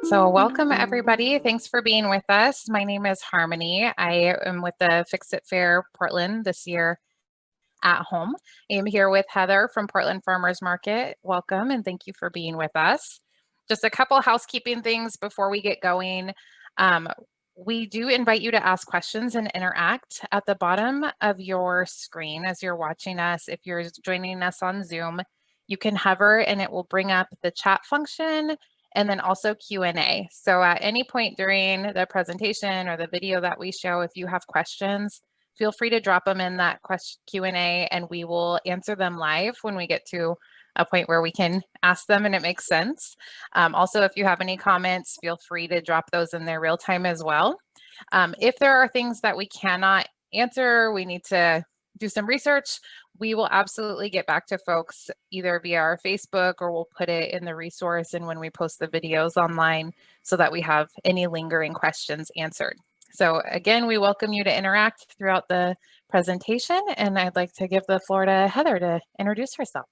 So welcome everybody. Thanks for being with us. My name is Harmony. I am with the Fix-It Fair Portland this year at home. I am here with Heather from Portland Farmers Market. Welcome and thank you for being with us. Just a couple housekeeping things before we get going. We do invite you to ask questions and interact at the bottom of your screen as you're watching us. If you're joining us on Zoom, you can hover and it will bring up the chat function and then also Q&A. So at any point during the presentation or the video that we show, if you have questions, feel free to drop them in that Q&A and we will answer them live when we get to a point where we can ask them and it makes sense. Also, if you have any comments, feel free to drop those in there real time as well. If there are things that we cannot answer, we need to do some research, we will absolutely get back to folks either via our Facebook or we'll put it in the resource and when we post the videos online so that we have any lingering questions answered. So again, we welcome you to interact throughout the presentation and I'd like to give the floor to Heather to introduce herself.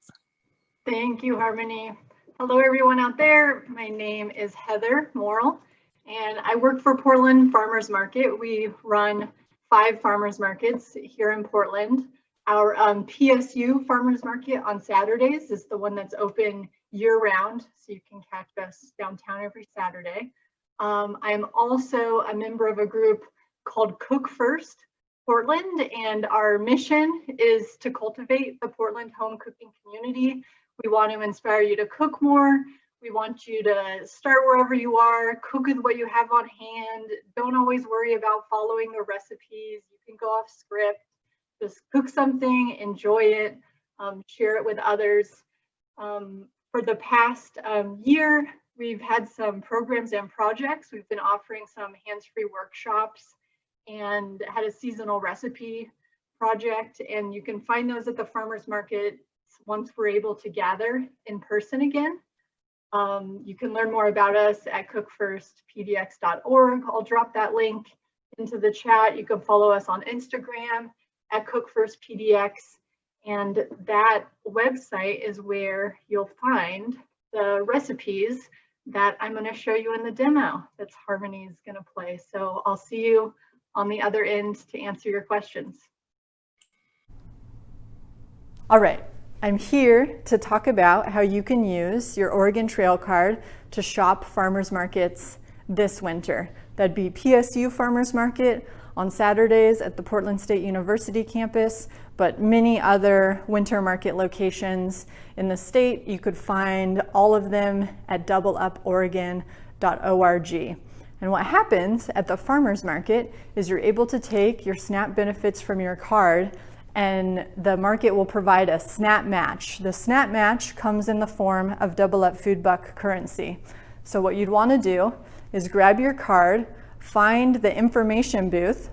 Thank you, Harmony. Hello, everyone out there. My name is Heather Morrill and I work for Portland Farmers Market. We run 5 farmers markets here in Portland. Our PSU farmers market on Saturdays is the one that's open year round, so you can catch us downtown every Saturday. I am also a member of a group called Cook First Portland, and our mission is to cultivate the Portland home cooking community. We want to inspire you to cook more. We want you to start wherever you are, cook with what you have on hand. Don't always worry about following the recipes. You can go off script, just cook something, enjoy it, share it with others. For the past year, we've had some programs and projects. We've been offering some hands-free workshops and had a seasonal recipe project. And you can find those at the farmers market once we're able to gather in person again. You can learn more about us at cookfirstpdx.org. I'll drop that link into the chat. You can follow us on Instagram at cookfirstpdx, and that website is where you'll find the recipes that I'm going to show you in the demo that's Harmony's going to play. So I'll see you on the other end to answer your questions. All right. I'm here to talk about how you can use your Oregon Trail Card to shop farmers markets this winter. That'd be PSU Farmers Market on Saturdays at the Portland State University campus, but many other winter market locations in the state. You could find all of them at doubleuporegon.org. And what happens at the farmers market is you're able to take your SNAP benefits from your card and the market will provide a SNAP match. The SNAP match comes in the form of Double Up Food Buck currency. So what you'd want to do is grab your card, find the information booth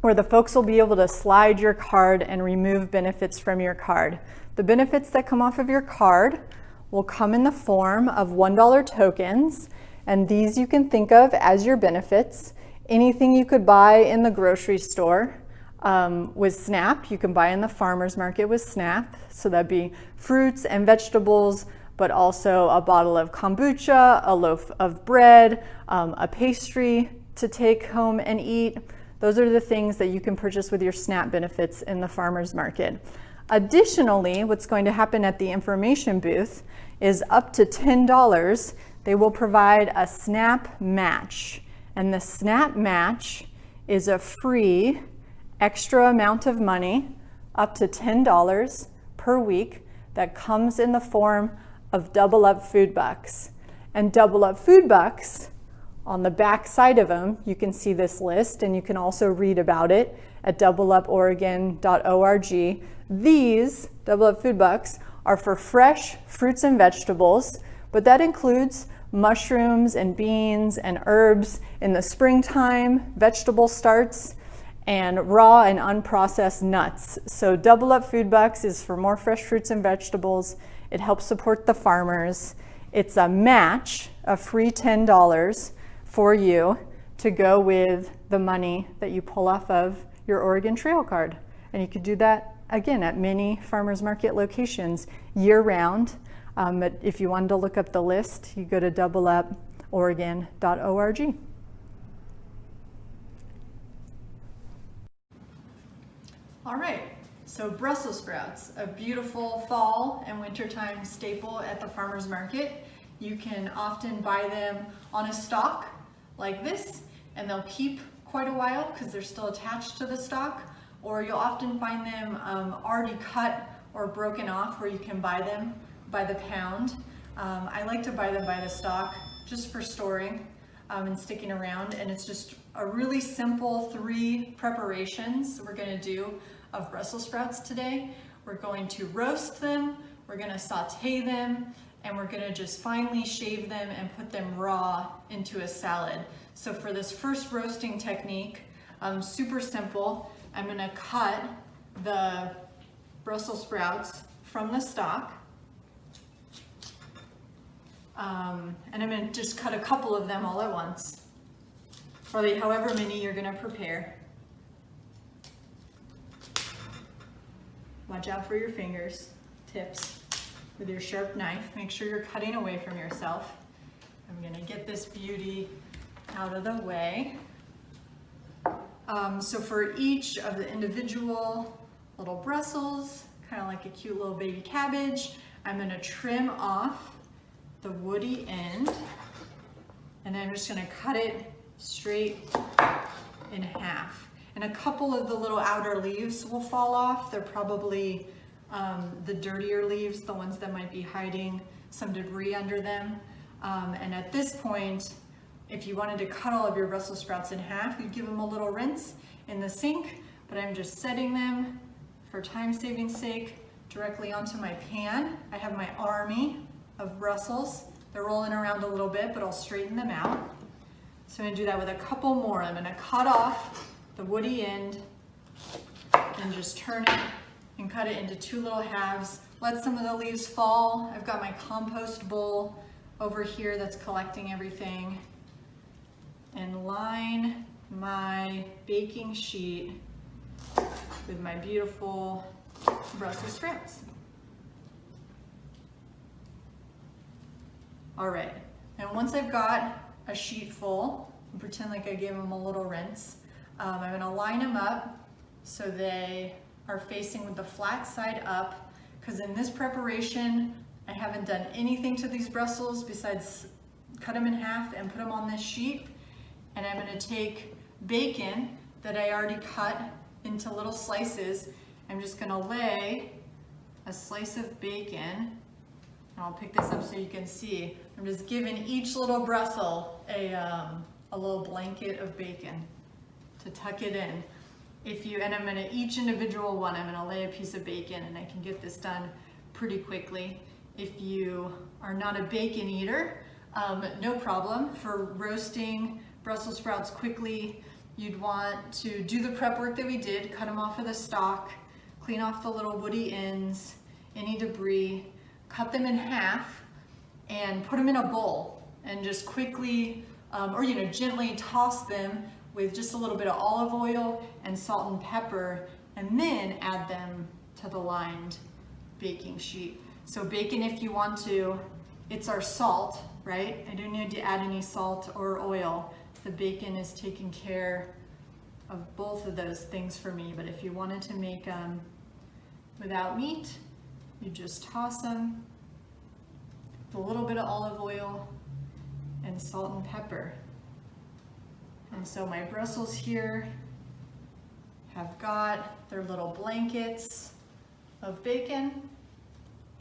where the folks will be able to slide your card and remove benefits from your card. The benefits that come off of your card will come in the form of $1 tokens, and these you can think of as your benefits. Anything you could buy in the grocery store with SNAP, you can buy in the farmer's market with SNAP. So that'd be fruits and vegetables, but also a bottle of kombucha, a loaf of bread, a pastry to take home and eat. Those are the things that you can purchase with your SNAP benefits in the farmer's market. Additionally, what's going to happen at the information booth is up to $10, they will provide a SNAP match. And the SNAP match is a free extra amount of money, up to $10 per week, that comes in the form of Double Up Food Bucks. And Double Up Food Bucks, on the back side of them, you can see this list, and you can also read about it at doubleuporegon.org. These Double Up Food Bucks are for fresh fruits and vegetables, but that includes mushrooms and beans and herbs in the springtime, vegetable starts, and raw and unprocessed nuts. So Double Up Food Bucks is for more fresh fruits and vegetables. It helps support the farmers. It's a match, a free $10 for you to go with the money that you pull off of your Oregon Trail Card. And you could do that again at many farmers market locations year round. But if you wanted to look up the list, you go to doubleuporegon.org. oregon.org. All right, so Brussels sprouts, a beautiful fall and wintertime staple at the farmer's market. You can often buy them on a stalk like this, and they'll keep quite a while because they're still attached to the stalk, or you'll often find them already cut or broken off where you can buy them by the pound. I like to buy them by the stalk just for storing and sticking around, and it's just a really simple 3 preparations we're going to do of Brussels sprouts today. We're going to roast them, we're going to saute them, and we're going to just finely shave them and put them raw into a salad. So for this first roasting technique, super simple, I'm going to cut the Brussels sprouts from the stalk, and I'm going to just cut a couple of them all at once, or however many you're going to prepare. Watch out for your fingers, tips, with your sharp knife. Make sure you're cutting away from yourself. I'm going to get this beauty out of the way. So for each of the individual little Brussels, kind of like a cute little baby cabbage, I'm going to trim off the woody end, and then I'm just going to cut it straight in half. And a couple of the little outer leaves will fall off. They're probably the dirtier leaves, the ones that might be hiding some debris under them. And at this point, if you wanted to cut all of your Brussels sprouts in half, you'd give them a little rinse in the sink, but I'm just setting them, for time-saving sake, directly onto my pan. I have my army of Brussels. They're rolling around a little bit, but I'll straighten them out. So I'm going to do that with a couple more. I'm going to cut off the woody end and just turn it and cut it into 2 little halves. Let some of the leaves fall. I've got my compost bowl over here that's collecting everything, and line my baking sheet with my beautiful Brussels sprouts. All right, and once I've got a sheet full, pretend like I gave them a little rinse, I'm going to line them up so they are facing with the flat side up, because in this preparation I haven't done anything to these Brussels besides cut them in half and put them on this sheet. And I'm going to take bacon that I already cut into little slices. I'm just going to lay a slice of bacon, and I'll pick this up so you can see. I'm just giving each little Brussels a little blanket of bacon to tuck it in. And I'm going to, each individual one, I'm going to lay a piece of bacon, and I can get this done pretty quickly. If you are not a bacon eater, no problem. For roasting Brussels sprouts quickly, you'd want to do the prep work that we did, cut them off of the stalk, clean off the little woody ends, any debris, cut them in half, and put them in a bowl, and just quickly, or gently toss them with just a little bit of olive oil and salt and pepper, and then add them to the lined baking sheet. So bacon, if you want to, it's our salt, right? I don't need to add any salt or oil. The bacon is taking care of both of those things for me, but if you wanted to make them without meat, you just toss them with a little bit of olive oil and salt and pepper. And so my Brussels here have got their little blankets of bacon,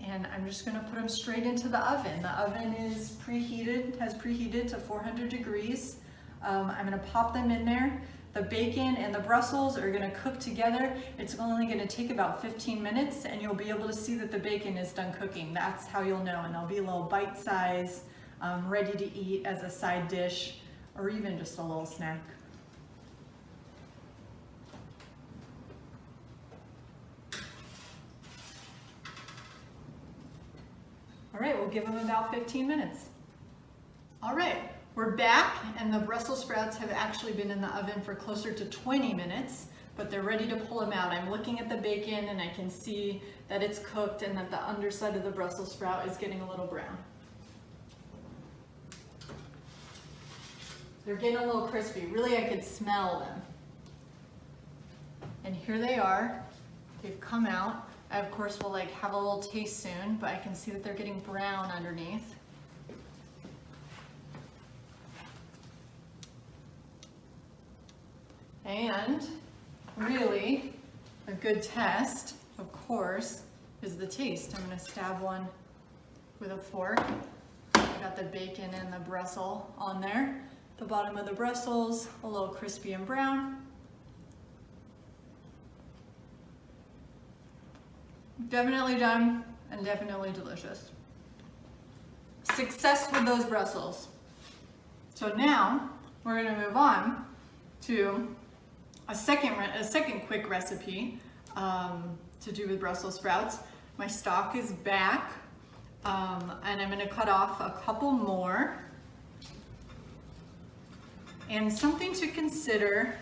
and I'm just going to put them straight into the oven. The oven is preheated, has preheated to 400 degrees. I'm going to pop them in there. The bacon and the Brussels are going to cook together. It's only going to take about 15 minutes, and you'll be able to see that the bacon is done cooking. That's how you'll know, and they'll be a little bite size, ready to eat as a side dish, or even just a little snack. All right, we'll give them about 15 minutes. All right, we're back, and the Brussels sprouts have actually been in the oven for closer to 20 minutes, but they're ready to pull them out. I'm looking at the bacon, and I can see that it's cooked and that the underside of the Brussels sprout is getting a little brown. They're getting a little crispy. Really, I could smell them. And here they are. They've come out. I, of course, will like have a little taste soon, but I can see that they're getting brown underneath. And really, a good test, of course, is the taste. I'm gonna stab one with a fork. I got the bacon and the Brussels on there. The bottom of the Brussels, a little crispy and brown. Definitely done and definitely delicious. Success with those Brussels. So now we're gonna move on to a second quick recipe to do with Brussels sprouts. My stock is back, and I'm gonna cut off a couple more. And something to consider,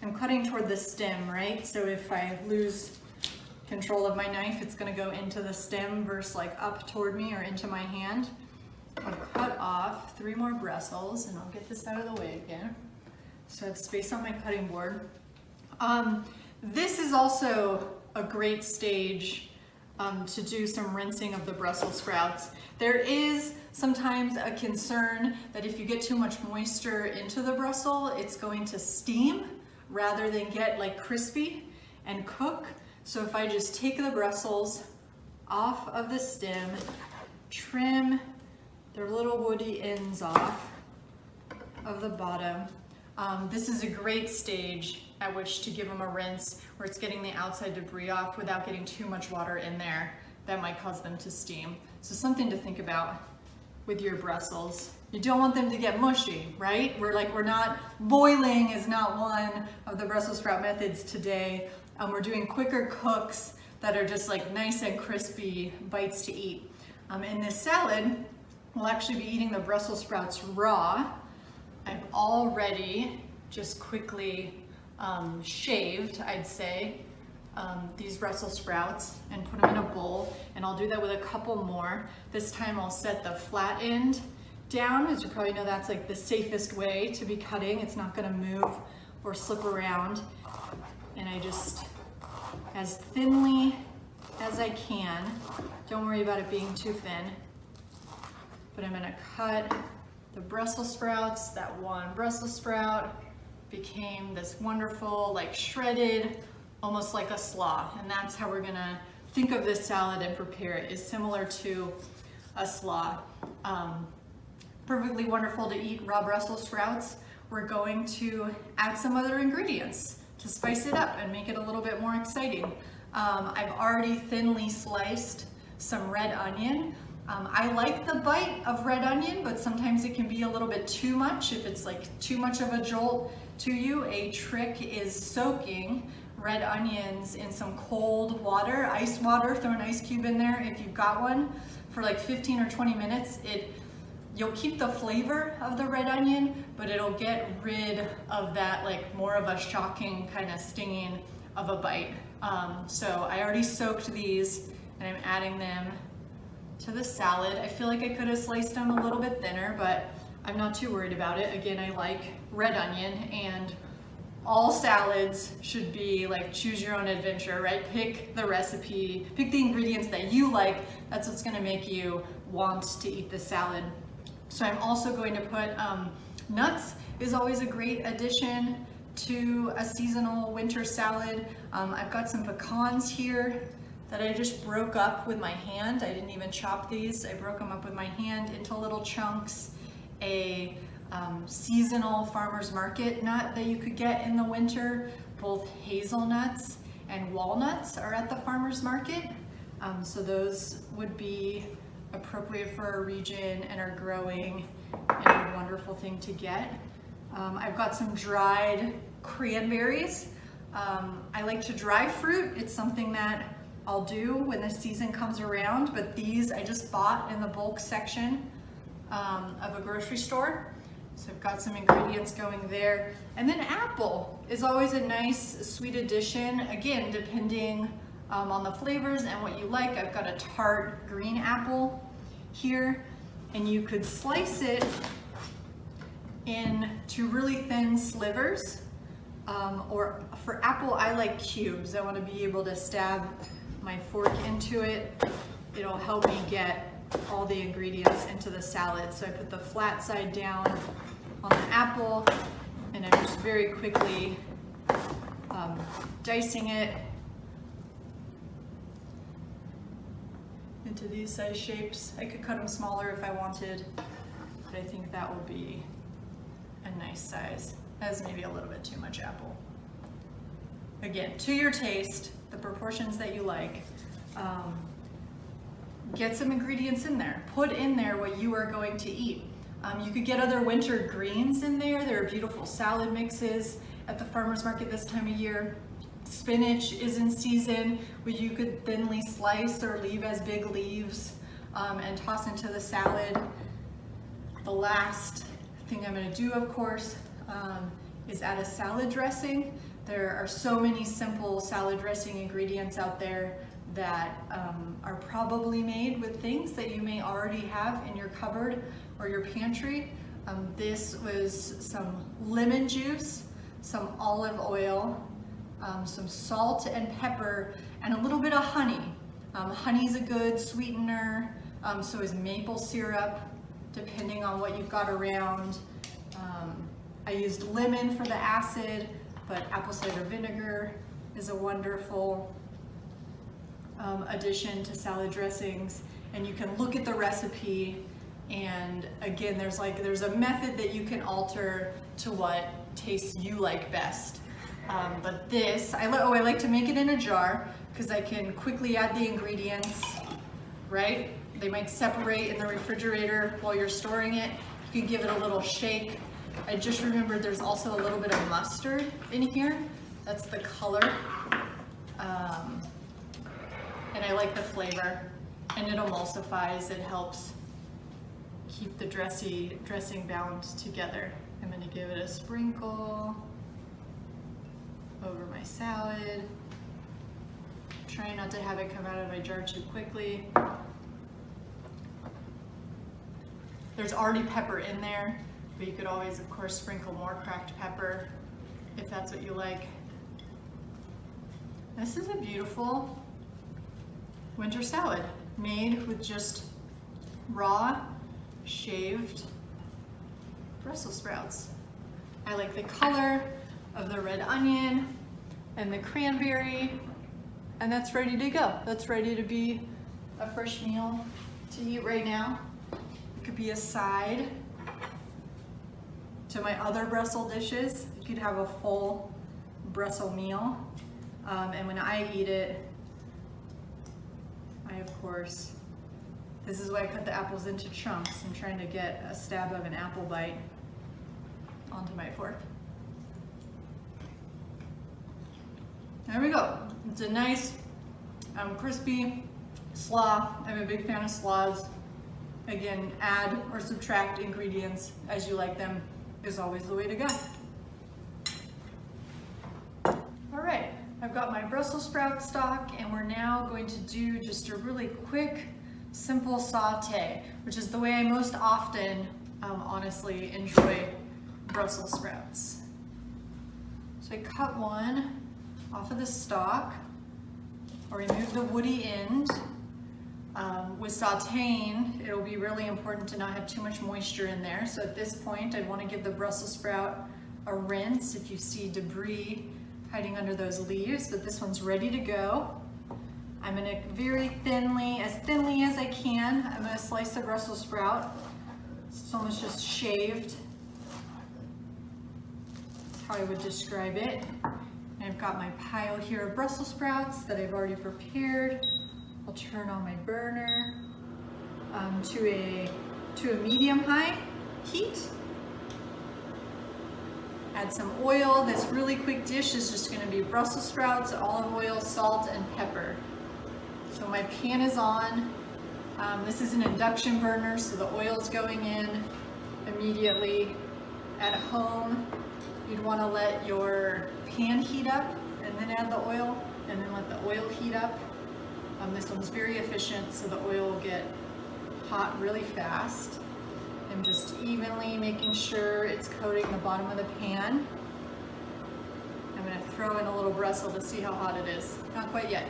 I'm cutting toward the stem, right? So if I lose control of my knife, it's gonna go into the stem versus like up toward me or into my hand. I'll cut off 3 more Brussels, and I'll get this out of the way again. So I have space on my cutting board. This is also a great stage to do some rinsing of the Brussels sprouts. There is sometimes a concern that if you get too much moisture into the Brussels, it's going to steam rather than get like crispy and cook. So if I just take the Brussels off of the stem, trim their little woody ends off of the bottom. This is a great stage at which to give them a rinse where it's getting the outside debris off without getting too much water in there that might cause them to steam. So something to think about with your Brussels. You don't want them to get mushy, right? We're not, boiling is not one of the Brussels sprout methods today. We're doing quicker cooks that are just like nice and crispy bites to eat. In this salad, we'll actually be eating the Brussels sprouts raw. I've already just quickly shaved, I'd say, these Brussels sprouts and put them in a bowl, and I'll do that with a couple more. This time I'll set the flat end down. As you probably know, that's like the safest way to be cutting. It's not gonna move or slip around. And I just, as thinly as I can, don't worry about it being too thin, but I'm gonna cut the Brussels sprouts. That one Brussels sprout became this wonderful, like shredded, almost like a slaw. And that's how we're gonna think of this salad and prepare it, is similar to a slaw. Perfectly wonderful to eat raw Brussels sprouts. We're going to add some other ingredients to spice it up and make it a little bit more exciting. I've already thinly sliced some red onion. I like the bite of red onion, but sometimes it can be a little bit too much if it's like too much of a jolt to you. A trick is soaking red onions in some cold water, ice water, throw an ice cube in there if you've got one, for like 15 or 20 minutes. You'll keep the flavor of the red onion, but it'll get rid of that like more of a shocking kind of stinging of a bite. So I already soaked these and I'm adding them to the salad. I feel like I could have sliced them a little bit thinner, but I'm not too worried about it. Again, I like red onion, and all salads should be like choose your own adventure, right? Pick the recipe, pick the ingredients that you like. That's what's gonna make you want to eat the salad. So I'm also going to put, nuts is always a great addition to a seasonal winter salad. I've got some pecans here that I just broke up with my hand. I didn't even chop these. I broke them up with my hand into little chunks. A seasonal farmer's market nut that you could get in the winter. Both hazelnuts and walnuts are at the farmer's market. So those would be appropriate for our region and are growing, and a wonderful thing to get. I've got some dried cranberries. I like to dry fruit. It's something that I'll do when the season comes around, but these I just bought in the bulk section of a grocery store. So I've got some ingredients going there. And then apple is always a nice sweet addition, again, depending on the flavors and what you like. I've got a tart green apple here, and you could slice it into really thin slivers, or for apple, I like cubes. I want to be able to stab my fork into it. It'll help me get all the ingredients into the salad. So I put the flat side down on the apple, and I'm just very quickly dicing it into these size shapes. I could cut them smaller if I wanted, but I think that will be a nice size. That's maybe a little bit too much apple. Again, to your taste, the proportions that you like. Get some ingredients in there. Put in there what you are going to eat. You could get other winter greens in there. There are beautiful salad mixes at the farmer's market this time of year. Spinach is in season, which you could thinly slice or leave as big leaves and toss into the salad. The last thing I'm going to do, of course, is add a salad dressing. There are so many simple salad dressing ingredients out there that are probably made with things that you may already have in your cupboard or your pantry. This was some lemon juice, some olive oil, some salt and pepper, and a little bit of honey. Honey's a good sweetener, so is maple syrup, depending on what you've got around. I used lemon for the acid, but apple cider vinegar is a wonderful addition to salad dressings. And you can look at the recipe, and again, there's a method that you can alter to what tastes you like best. But this, I like to make it in a jar because I can quickly add the ingredients, right? They might separate in the refrigerator while you're storing it. You can give it a little shake. I just remembered there's also a little bit of mustard in here. That's the color. And I like the flavor, and it emulsifies. It helps keep the dressing bound together. I'm going to give it a sprinkle over my salad. Try not to have it come out of my jar too quickly. There's already pepper in there, but you could always, of course, sprinkle more cracked pepper if that's what you like. This is a beautiful winter salad made with just raw, shaved Brussels sprouts. I like the color of the red onion and the cranberry, and that's ready to go. That's ready to be a fresh meal to eat right now. It could be a side to my other Brussels dishes. You could have a full Brussels meal. And when I eat it, of course, this is why I cut the apples into chunks. I'm trying to get a stab of an apple bite onto my fork. There we go. It's a nice, crispy slaw. I'm a big fan of slaws. Again, add or subtract ingredients as you like them is always the way to go. All right, I've got my Brussels sprout stock, and we're now going to do just a really quick, simple saute, which is the way I most often, honestly, enjoy Brussels sprouts. So I cut one off of the stalk. I'll remove the woody end. With sauteing, it'll be really important to not have too much moisture in there. So at this point, I want to give the Brussels sprout a rinse if you see debris hiding under those leaves, but this one's ready to go. I'm going to very thinly, as thinly as I can, I'm going to slice the Brussels sprout. It's almost just shaved. That's how I would describe it. And I've got my pile here of Brussels sprouts that I've already prepared. I'll turn on my burner to a medium-high heat. Add some oil. This really quick dish is just going to be Brussels sprouts, olive oil, salt, and pepper. So my pan is on. This is an induction burner, so the oil is going in immediately. At home, you'd want to let your pan heat up and then add the oil, and then let the oil heat up. This one's very efficient, so the oil will get hot really fast. I'm just evenly making sure it's coating the bottom of the pan. I'm going to throw in a little Brussels to see how hot it is. Not quite yet.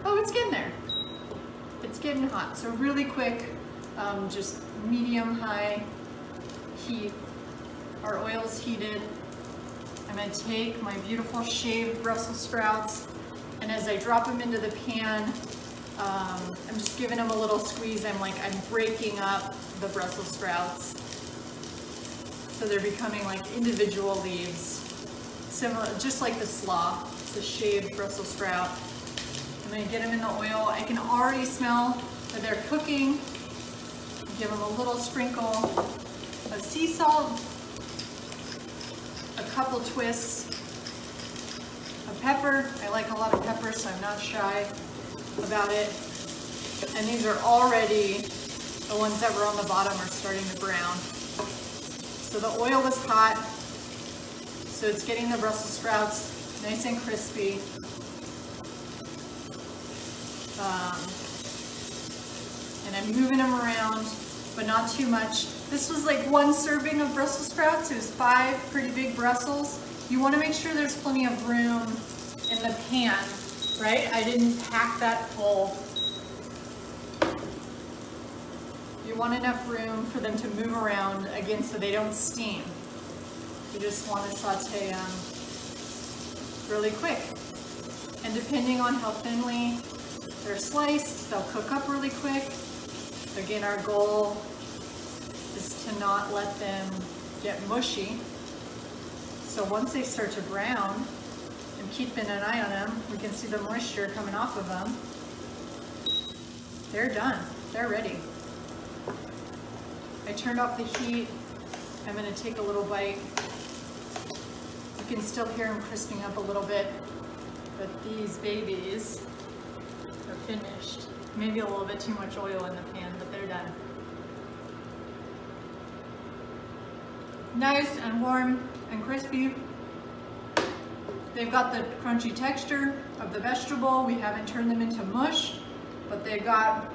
Oh, it's getting there. It's getting hot. So really quick, just medium-high heat. Our oil is heated. I'm going to take my beautiful shaved Brussels sprouts, and as I drop them into the pan, I'm just giving them a little squeeze. I'm breaking up the Brussels sprouts, so they're becoming like individual leaves, similar, just like the slaw, the shaved Brussels sprout. I'm going to get them in the oil. I can already smell that they're cooking. Give them a little sprinkle of sea salt, a couple twists of pepper. I like a lot of pepper, so I'm not shy about it. And these are already, the ones that were on the bottom are starting to brown. So the oil is hot, so it's getting the Brussels sprouts nice and crispy. And I'm moving them around, but not too much. This was like 1 serving of Brussels sprouts. It was 5 pretty big Brussels. You want to make sure there's plenty of room in the pan, right? I didn't pack that full. You want enough room for them to move around, again, so they don't steam. You just want to saute them really quick. And depending on how thinly they're sliced, they'll cook up really quick. Again, our goal is to not let them get mushy. So once they start to brown, and keeping an eye on them, we can see the moisture coming off of them. They're done. They're ready. I turned off the heat. I'm going to take a little bite. You can still hear them crisping up a little bit, but these babies are finished. Maybe a little bit too much oil in the pan, but they're done. Nice and warm and crispy. They've got the crunchy texture of the vegetable. We haven't turned them into mush, but they've got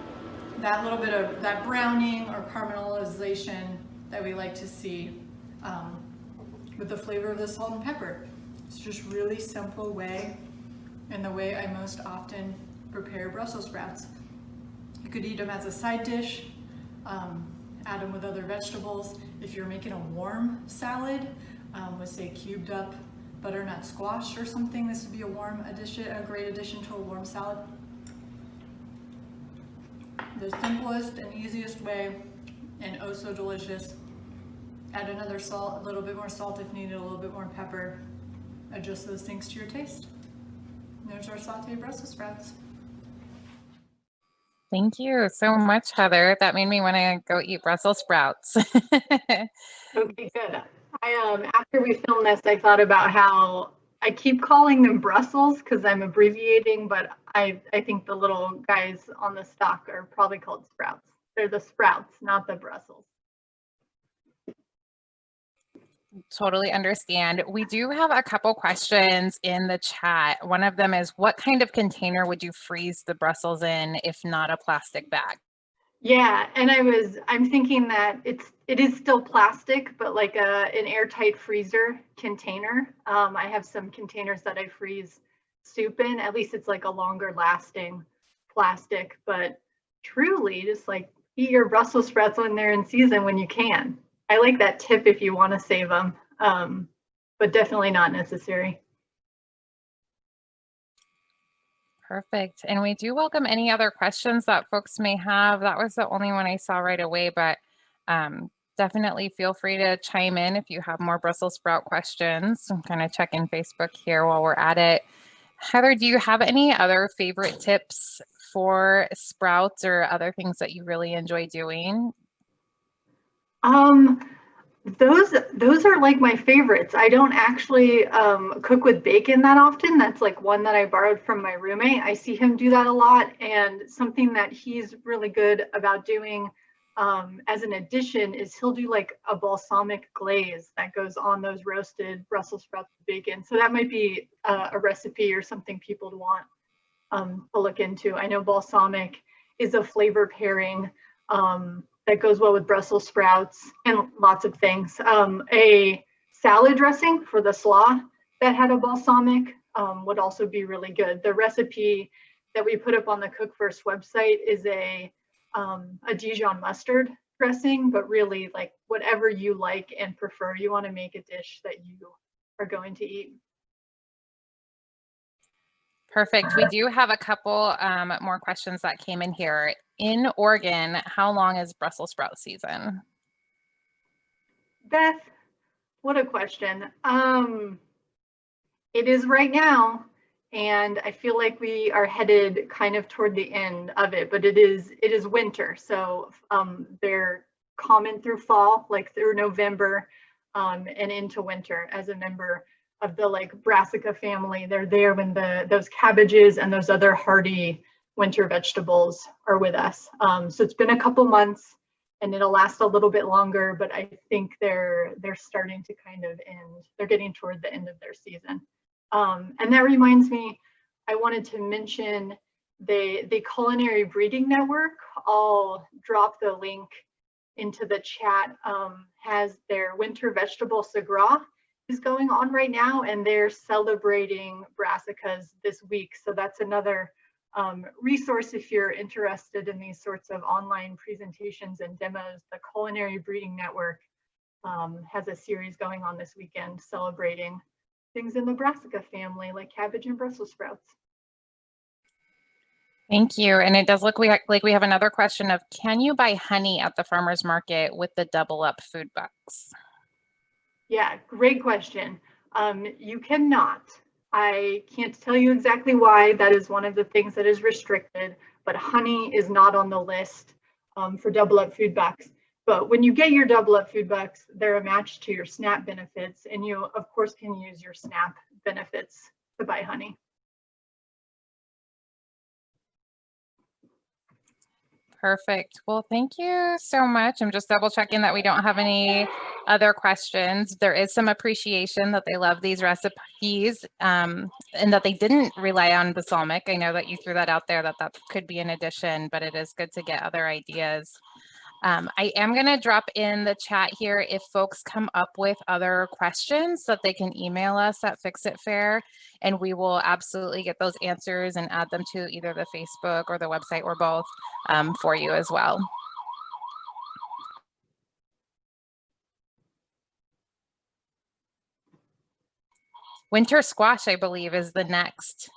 that little bit of that browning or caramelization that we like to see with the flavor of the salt and pepper. It's just really simple way, and the way I most often prepare Brussels sprouts. You could eat them as a side dish, add them with other vegetables. If you're making a warm salad with, say, cubed up butternut squash or something, this would be a warm addition, a great addition to a warm salad. The simplest and easiest way, and oh so delicious. Add another salt, a little bit more salt if needed, a little bit more pepper. Adjust those things to your taste. And there's our sauteed Brussels sprouts. Thank you so much, Heather. That made me want to go eat Brussels sprouts. Okay, good. After we filmed this, I thought about how I keep calling them Brussels because I'm abbreviating, but I think the little guys on the stalk are probably called sprouts. They're the sprouts, not the Brussels. Totally understand. We do have a couple questions in the chat. One of them is, what kind of container would you freeze the Brussels in if not a plastic bag? Yeah, and I'm thinking that it is still plastic, but like an airtight freezer container. I have some containers that I freeze soup in. At least it's like a longer lasting plastic, but truly just like eat your Brussels sprouts when they're in season when you can. I like that tip if you want to save them, but definitely not necessary. Perfect. And we do welcome any other questions that folks may have. That was the only one I saw right away, but definitely feel free to chime in if you have more Brussels sprout questions. I'm kind of checking Facebook here while we're at it. Heather, do you have any other favorite tips for sprouts or other things that you really enjoy doing? Those are like my favorites. I don't actually cook with bacon that often. That's like one that I borrowed from my roommate. I see him do that a lot, and something that he's really good about doing as an addition is he'll do like a balsamic glaze that goes on those roasted Brussels sprouts with bacon. So that might be a recipe or something people would want to look into. I know balsamic is a flavor pairing that goes well with Brussels sprouts and lots of things. A salad dressing for the slaw that had a balsamic would also be really good. The recipe that we put up on the Cook First website is a Dijon mustard dressing, but really like whatever you like and prefer, you want to make a dish that you are going to eat. Perfect. We do have a couple more questions that came in here. In Oregon, how long is Brussels sprout season? Beth, what a question. It is right now, and I feel like we are headed kind of toward the end of it, but it is winter. So they're common through fall, like through November and into winter. As a member of the like brassica family, they're there when those cabbages and those other hardy winter vegetables are with us. So it's been a couple months and it'll last a little bit longer, but I think they're starting to kind of end. They're getting toward the end of their season. And that reminds me, I wanted to mention the Culinary Breeding Network. I'll drop the link into the chat. Has their winter vegetable sagras is going on right now, and they're celebrating brassicas this week. So that's another resource if you're interested in these sorts of online presentations and demos. The Culinary Breeding Network has a series going on this weekend celebrating things in the brassica family like cabbage and Brussels sprouts. Thank you. And it does look like we have another question of, can you buy honey at the farmer's market with the double up food bucks? Yeah, great question. You cannot. I can't tell you exactly why. That is one of the things that is restricted, but honey is not on the list for double up food bucks. But when you get your double up food bucks, they're a match to your SNAP benefits, and you of course can use your SNAP benefits to buy honey. Perfect. Well, thank you so much. I'm just double checking that we don't have any other questions. There is some appreciation that they love these recipes and that they didn't rely on balsamic. I know that you threw that out there, that could be an addition, but it is good to get other ideas. I am going to drop in the chat here if folks come up with other questions that they can email us at Fix It Fair, and we will absolutely get those answers and add them to either the Facebook or the website or both for you as well. Winter squash, I believe, is the next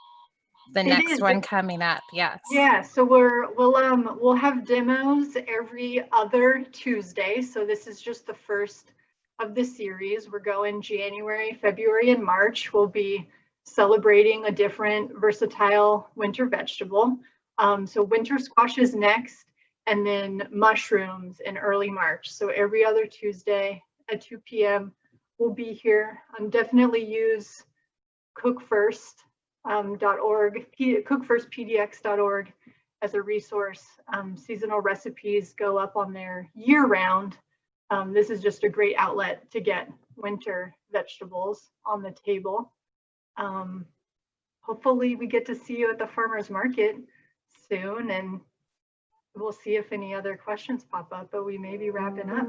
one coming up. Yes. Yeah, so we'll have demos every other Tuesday. So this is just the first of the series. We're going January, February, and March. We'll be celebrating a different versatile winter vegetable. So winter squash is next, and then mushrooms in early March. So every other Tuesday at 2 p.m. we'll be here. Definitely use cookfirst.org, cookfirstpdx.org as a resource. Seasonal recipes go up on there year round. This is just a great outlet to get winter vegetables on the table. Hopefully we get to see you at the farmer's market soon, and we'll see if any other questions pop up, but we may be wrapping up.